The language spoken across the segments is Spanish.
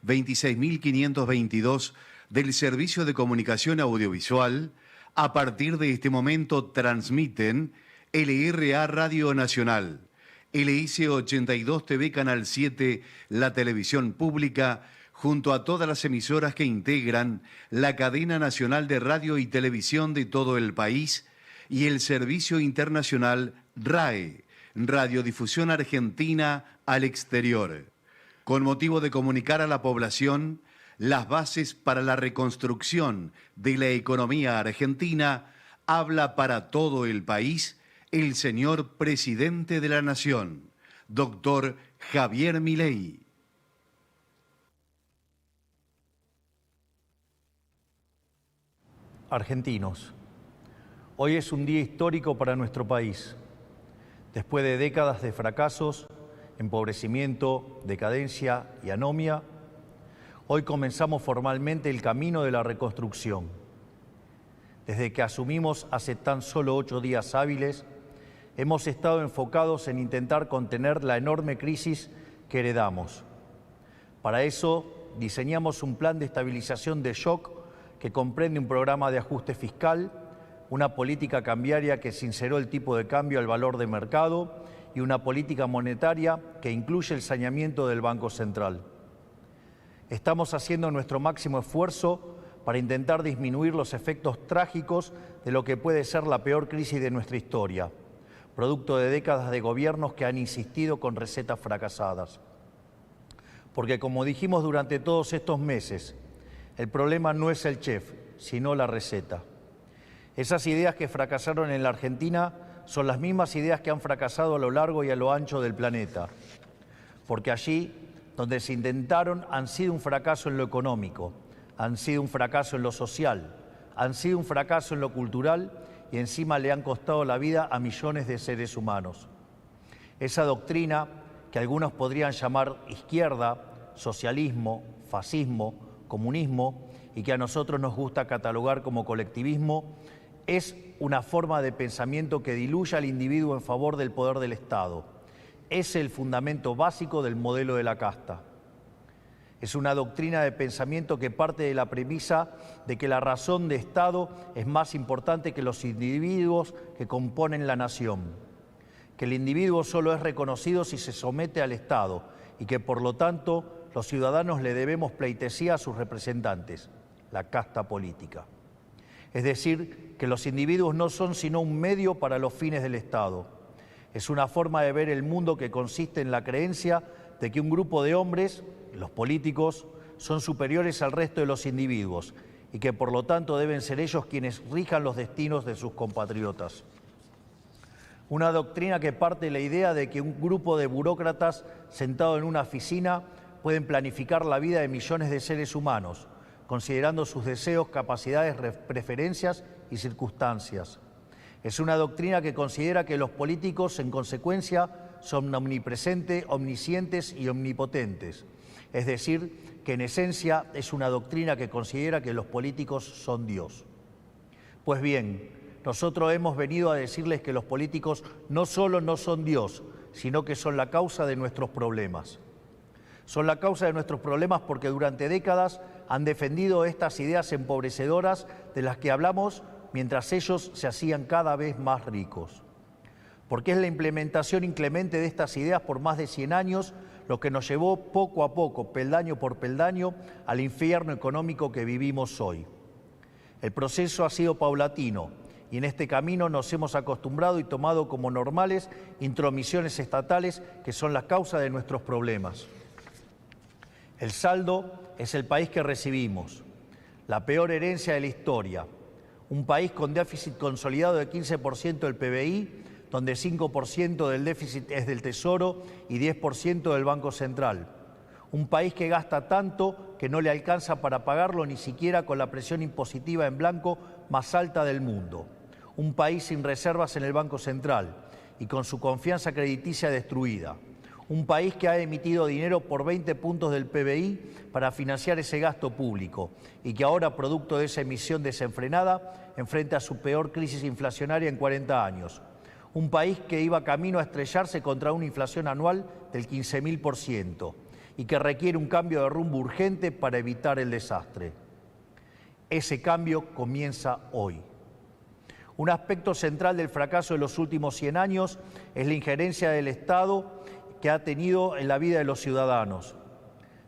26.522 del Servicio de Comunicación Audiovisual, a partir de este momento transmiten LRA Radio Nacional, LS 82 TV Canal 7, la televisión pública, junto a todas las emisoras que integran la cadena nacional de radio y televisión de todo el país, y el servicio internacional RAE, Radiodifusión Argentina al Exterior, con motivo de comunicar a la población las bases para la reconstrucción de la economía argentina. Habla para todo el país el señor Presidente de la Nación, doctor Javier Milei. Argentinos, hoy es un día histórico para nuestro país. Después de décadas de fracasos, empobrecimiento, decadencia y anomia, hoy comenzamos formalmente el camino de la reconstrucción. Desde que asumimos hace tan solo 8 días hábiles, hemos estado enfocados en intentar contener la enorme crisis que heredamos. Para eso, diseñamos un plan de estabilización de shock que comprende un programa de ajuste fiscal, una política cambiaria que sinceró el tipo de cambio al valor de mercado y una política monetaria que incluye el saneamiento del Banco Central. Estamos haciendo nuestro máximo esfuerzo para intentar disminuir los efectos trágicos de lo que puede ser la peor crisis de nuestra historia, producto de décadas de gobiernos que han insistido con recetas fracasadas. Porque, como dijimos durante todos estos meses, el problema no es el chef, sino la receta. Esas ideas que fracasaron en la Argentina son las mismas ideas que han fracasado a lo largo y a lo ancho del planeta. Porque allí, donde se intentaron, han sido un fracaso en lo económico, han sido un fracaso en lo social, han sido un fracaso en lo cultural y encima le han costado la vida a millones de seres humanos. Esa doctrina, que algunos podrían llamar izquierda, socialismo, fascismo, comunismo, y que a nosotros nos gusta catalogar como colectivismo, es una forma de pensamiento que diluye al individuo en favor del poder del Estado. Es el fundamento básico del modelo de la casta. Es una doctrina de pensamiento que parte de la premisa de que la razón de Estado es más importante que los individuos que componen la nación, que el individuo solo es reconocido si se somete al Estado y que, por lo tanto, los ciudadanos le debemos pleitesía a sus representantes, la casta política. Es decir, que los individuos no son sino un medio para los fines del Estado. Es una forma de ver el mundo que consiste en la creencia de que un grupo de hombres, los políticos, son superiores al resto de los individuos y que por lo tanto deben ser ellos quienes rijan los destinos de sus compatriotas. Una doctrina que parte de la idea de que un grupo de burócratas sentado en una oficina pueden planificar la vida de millones de seres humanos, considerando sus deseos, capacidades, preferencias y circunstancias. Es una doctrina que considera que los políticos, en consecuencia, son omnipresentes, omniscientes y omnipotentes. Es decir, que en esencia es una doctrina que considera que los políticos son Dios. Pues bien, nosotros hemos venido a decirles que los políticos no solo no son Dios, sino que son la causa de nuestros problemas. Son la causa de nuestros problemas porque durante décadas han defendido estas ideas empobrecedoras de las que hablamos mientras ellos se hacían cada vez más ricos. Porque es la implementación inclemente de estas ideas por más de 100 años lo que nos llevó poco a poco, peldaño por peldaño, al infierno económico que vivimos hoy. El proceso ha sido paulatino y en este camino nos hemos acostumbrado y tomado como normales intromisiones estatales que son la causa de nuestros problemas. El saldo es el país que recibimos, la peor herencia de la historia, un país con déficit consolidado de 15% del PBI, donde 5% del déficit es del Tesoro y 10% del Banco Central. Un país que gasta tanto que no le alcanza para pagarlo ni siquiera con la presión impositiva en blanco más alta del mundo. Un país sin reservas en el Banco Central y con su confianza crediticia destruida. Un país que ha emitido dinero por 20 puntos del PBI para financiar ese gasto público y que ahora, producto de esa emisión desenfrenada, enfrenta su peor crisis inflacionaria en 40 años. Un país que iba camino a estrellarse contra una inflación anual del 15.000% y que requiere un cambio de rumbo urgente para evitar el desastre. Ese cambio comienza hoy. Un aspecto central del fracaso de los últimos 100 años es la injerencia del Estado que ha tenido en la vida de los ciudadanos.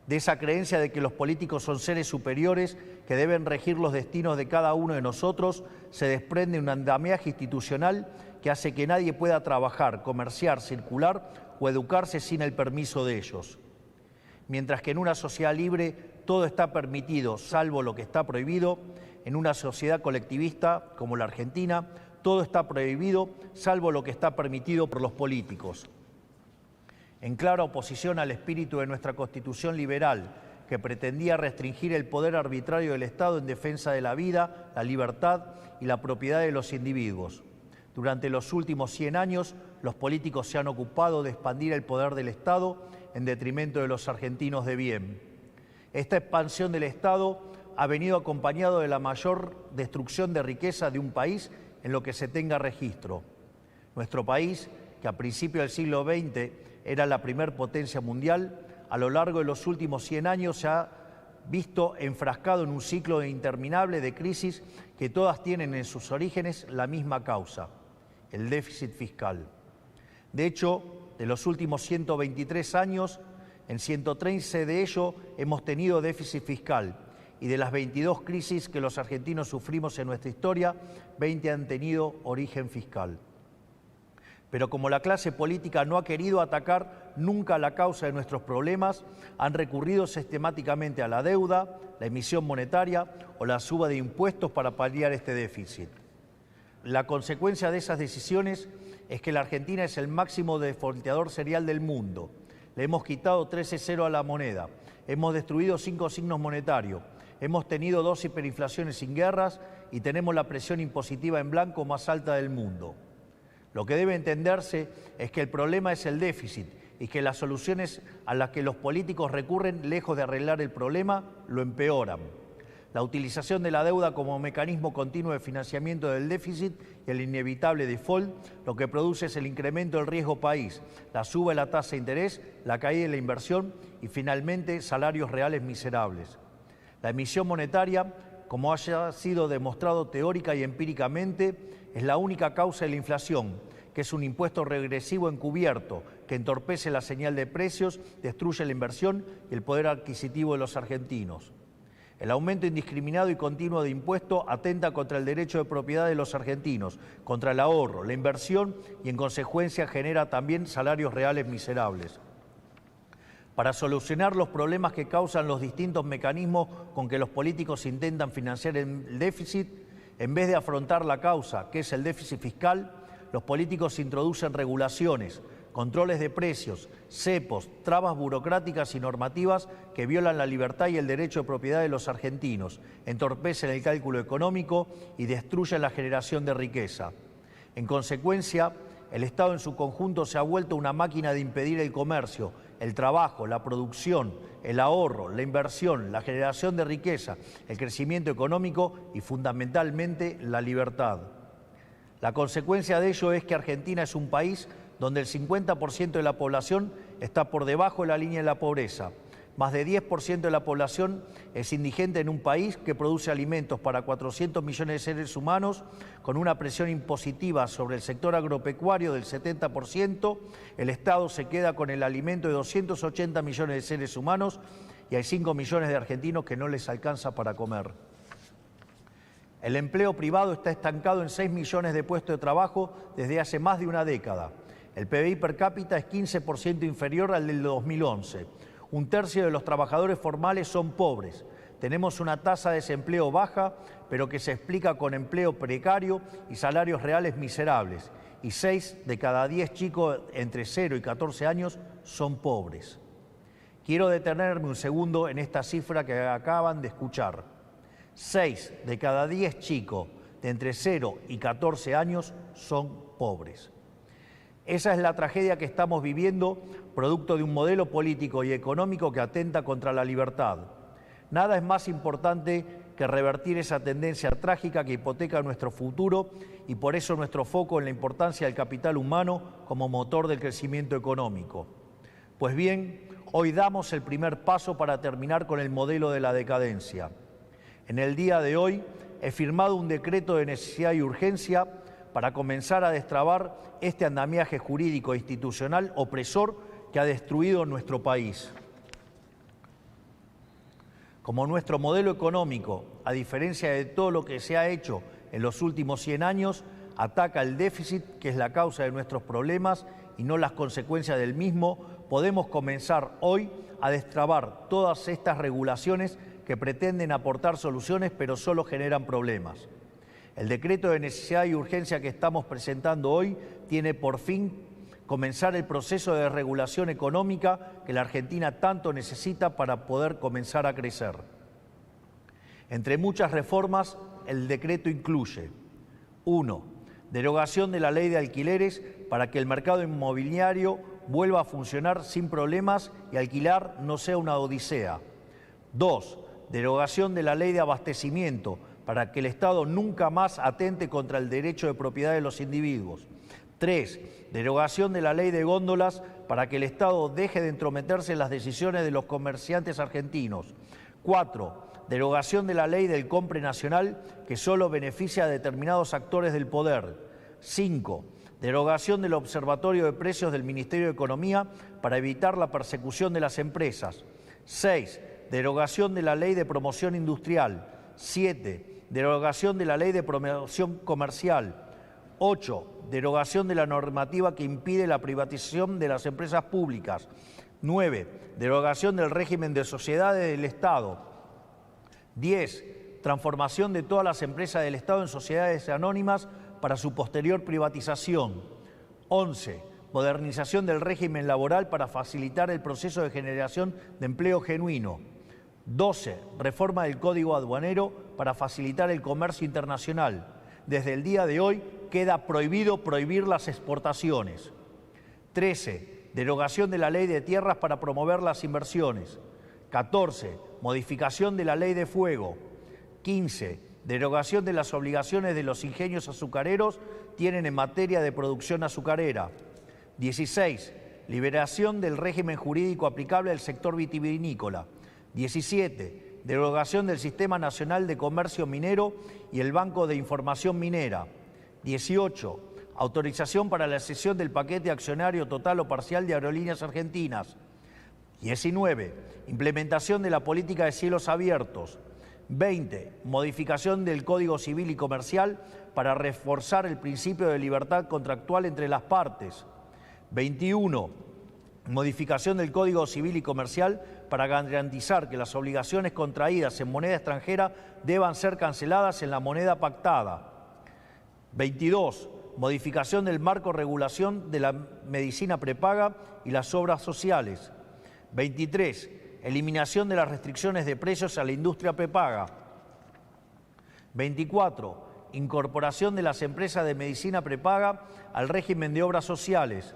De esa creencia de que los políticos son seres superiores que deben regir los destinos de cada uno de nosotros, se desprende un andamiaje institucional que hace que nadie pueda trabajar, comerciar, circular o educarse sin el permiso de ellos. Mientras que en una sociedad libre todo está permitido, salvo lo que está prohibido, en una sociedad colectivista como la Argentina, todo está prohibido, salvo lo que está permitido por los políticos. En clara oposición al espíritu de nuestra Constitución liberal, que pretendía restringir el poder arbitrario del Estado en defensa de la vida, la libertad y la propiedad de los individuos. Durante los últimos 100 años, los políticos se han ocupado de expandir el poder del Estado en detrimento de los argentinos de bien. Esta expansión del Estado ha venido acompañado de la mayor destrucción de riqueza de un país en lo que se tenga registro. Nuestro país, que a principios del siglo XX era la primer potencia mundial, a lo largo de los últimos 100 años se ha visto enfrascado en un ciclo interminable de crisis que todas tienen en sus orígenes la misma causa, el déficit fiscal. De hecho, de los últimos 123 años, en 113 de ellos hemos tenido déficit fiscal, y de las 22 crisis que los argentinos sufrimos en nuestra historia, 20 han tenido origen fiscal. Pero como la clase política no ha querido atacar nunca la causa de nuestros problemas, han recurrido sistemáticamente a la deuda, la emisión monetaria o la suba de impuestos para paliar este déficit. La consecuencia de esas decisiones es que la Argentina es el máximo defaulteador serial del mundo. Le hemos quitado 13-0 a la moneda, hemos destruido 5 signos monetarios, hemos tenido 2 hiperinflaciones sin guerras y tenemos la presión impositiva en blanco más alta del mundo. Lo que debe entenderse es que el problema es el déficit y que las soluciones a las que los políticos recurren, lejos de arreglar el problema, lo empeoran. La utilización de la deuda como mecanismo continuo de financiamiento del déficit y el inevitable default, lo que produce es el incremento del riesgo país, la suba de la tasa de interés, la caída de la inversión y finalmente salarios reales miserables. La emisión monetaria, como haya sido demostrado teórica y empíricamente, es la única causa de la inflación, que es un impuesto regresivo encubierto que entorpece la señal de precios, destruye la inversión y el poder adquisitivo de los argentinos. El aumento indiscriminado y continuo de impuestos atenta contra el derecho de propiedad de los argentinos, contra el ahorro, la inversión y en consecuencia genera también salarios reales miserables. Para solucionar los problemas que causan los distintos mecanismos con que los políticos intentan financiar el déficit, en vez de afrontar la causa, que es el déficit fiscal, los políticos introducen regulaciones, controles de precios, cepos, trabas burocráticas y normativas que violan la libertad y el derecho de propiedad de los argentinos, entorpecen el cálculo económico y destruyen la generación de riqueza. En consecuencia, el Estado en su conjunto se ha vuelto una máquina de impedir el comercio, el trabajo, la producción, el ahorro, la inversión, la generación de riqueza, el crecimiento económico y fundamentalmente la libertad. La consecuencia de ello es que Argentina es un país donde el 50% de la población está por debajo de la línea de la pobreza. Más de 10% de la población es indigente en un país que produce alimentos para 400 millones de seres humanos, con una presión impositiva sobre el sector agropecuario del 70%, el Estado se queda con el alimento de 280 millones de seres humanos y hay 5 millones de argentinos que no les alcanza para comer. El empleo privado está estancado en 6 millones de puestos de trabajo desde hace más de una década. El PBI per cápita es 15% inferior al del 2011. Un tercio de los trabajadores formales son pobres. Tenemos una tasa de desempleo baja, pero que se explica con empleo precario y salarios reales miserables. Y 6 de cada 10 chicos entre 0 y 14 años son pobres. Quiero detenerme un segundo en esta cifra que acaban de escuchar. 6 de cada 10 chicos de entre 0 y 14 años son pobres. Esa es la tragedia que estamos viviendo, producto de un modelo político y económico que atenta contra la libertad. Nada es más importante que revertir esa tendencia trágica que hipoteca nuestro futuro y por eso nuestro foco en la importancia del capital humano como motor del crecimiento económico. Pues bien, hoy damos el primer paso para terminar con el modelo de la decadencia. En el día de hoy he firmado un decreto de necesidad y urgencia para comenzar a destrabar este andamiaje jurídico e institucional opresor que ha destruido nuestro país. Como nuestro modelo económico, a diferencia de todo lo que se ha hecho en los últimos 100 años, ataca el déficit, que es la causa de nuestros problemas y no las consecuencias del mismo, podemos comenzar hoy a destrabar todas estas regulaciones que pretenden aportar soluciones pero solo generan problemas. El decreto de necesidad y urgencia que estamos presentando hoy tiene por fin comenzar el proceso de regulación económica que la Argentina tanto necesita para poder comenzar a crecer. Entre muchas reformas, el decreto incluye: 1. Derogación de la ley de alquileres para que el mercado inmobiliario vuelva a funcionar sin problemas y alquilar no sea una odisea. 2. Derogación de la ley de abastecimiento para que el Estado nunca más atente contra el derecho de propiedad de los individuos. 3. Derogación de la ley de góndolas para que el Estado deje de entrometerse en las decisiones de los comerciantes argentinos. 4. Derogación de la ley del compre nacional que solo beneficia a determinados actores del poder. 5. Derogación del Observatorio de Precios del Ministerio de Economía para evitar la persecución de las empresas. 6. Derogación de la ley de promoción industrial. 7. Derogación de la ley de promoción comercial. 8. Derogación de la normativa que impide la privatización de las empresas públicas. 9. Derogación del régimen de sociedades del Estado. 10. Transformación de todas las empresas del Estado en sociedades anónimas para su posterior privatización. 11. Modernización del régimen laboral para facilitar el proceso de generación de empleo genuino. 12. Reforma del Código Aduanero para facilitar el comercio internacional. Desde el día de hoy queda prohibido prohibir las exportaciones. 13. Derogación de la ley de tierras para promover las inversiones. 14. Modificación de la ley de fuego. 15. Derogación de las obligaciones de los ingenios azucareros tienen en materia de producción azucarera. 16. Liberación del régimen jurídico aplicable al sector vitivinícola. 17. Derogación del Sistema Nacional de Comercio Minero y el Banco de Información Minera. 18. Autorización para la cesión del paquete accionario total o parcial de Aerolíneas Argentinas. 19. Implementación de la política de cielos abiertos. 20. Modificación del Código Civil y Comercial para reforzar el principio de libertad contractual entre las partes. 21. Modificación del Código Civil y Comercial para garantizar que las obligaciones contraídas en moneda extranjera deban ser canceladas en la moneda pactada. 22. Modificación del marco de regulación de la medicina prepaga y las obras sociales. 23. Eliminación de las restricciones de precios a la industria prepaga. 24. Incorporación de las empresas de medicina prepaga al régimen de obras sociales.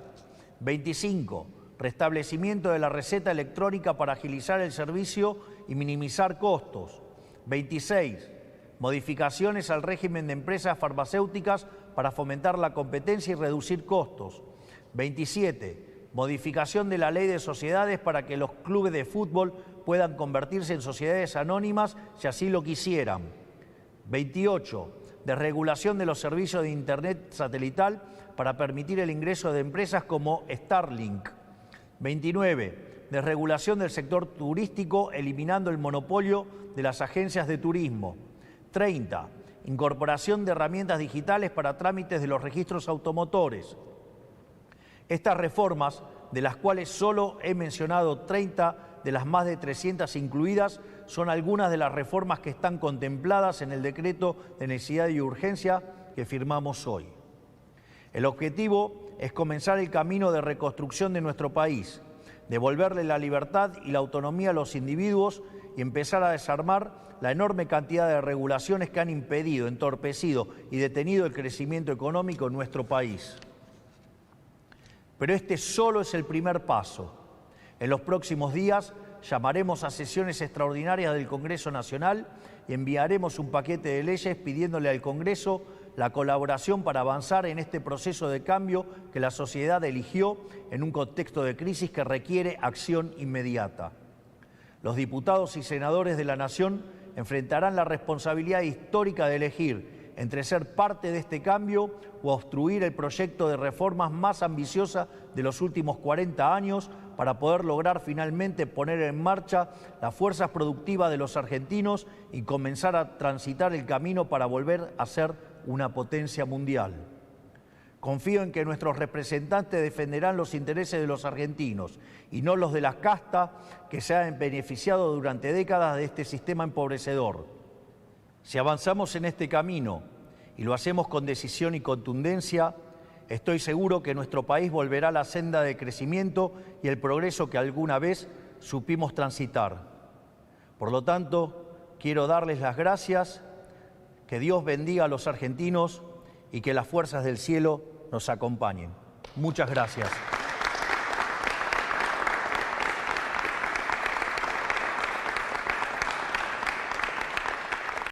25. Restablecimiento de la receta electrónica para agilizar el servicio y minimizar costos. 26. Modificaciones al régimen de empresas farmacéuticas para fomentar la competencia y reducir costos. 27. Modificación de la ley de sociedades para que los clubes de fútbol puedan convertirse en sociedades anónimas si así lo quisieran. 28. Desregulación de los servicios de Internet satelital para permitir el ingreso de empresas como Starlink. 29. Desregulación del sector turístico eliminando el monopolio de las agencias de turismo. 30. Incorporación de herramientas digitales para trámites de los registros automotores. Estas reformas, de las cuales solo he mencionado 30 de las más de 300 incluidas, son algunas de las reformas que están contempladas en el decreto de necesidad y urgencia que firmamos hoy. El objetivo es comenzar el camino de reconstrucción de nuestro país, devolverle la libertad y la autonomía a los individuos y empezar a desarmar la enorme cantidad de regulaciones que han impedido, entorpecido y detenido el crecimiento económico en nuestro país. Pero este solo es el primer paso. En los próximos días llamaremos a sesiones extraordinarias del Congreso Nacional y enviaremos un paquete de leyes pidiéndole al Congreso la colaboración para avanzar en este proceso de cambio que la sociedad eligió en un contexto de crisis que requiere acción inmediata. Los diputados y senadores de la Nación enfrentarán la responsabilidad histórica de elegir entre ser parte de este cambio o obstruir el proyecto de reformas más ambiciosa de los últimos 40 años para poder lograr finalmente poner en marcha las fuerzas productivas de los argentinos y comenzar a transitar el camino para volver a ser una potencia mundial. Confío en que nuestros representantes defenderán los intereses de los argentinos y no los de las castas que se han beneficiado durante décadas de este sistema empobrecedor. Si avanzamos en este camino y lo hacemos con decisión y contundencia, estoy seguro que nuestro país volverá a la senda de crecimiento y el progreso que alguna vez supimos transitar. Por lo tanto, quiero darles las gracias, que Dios bendiga a los argentinos y que las fuerzas del cielo nos acompañen. Muchas gracias.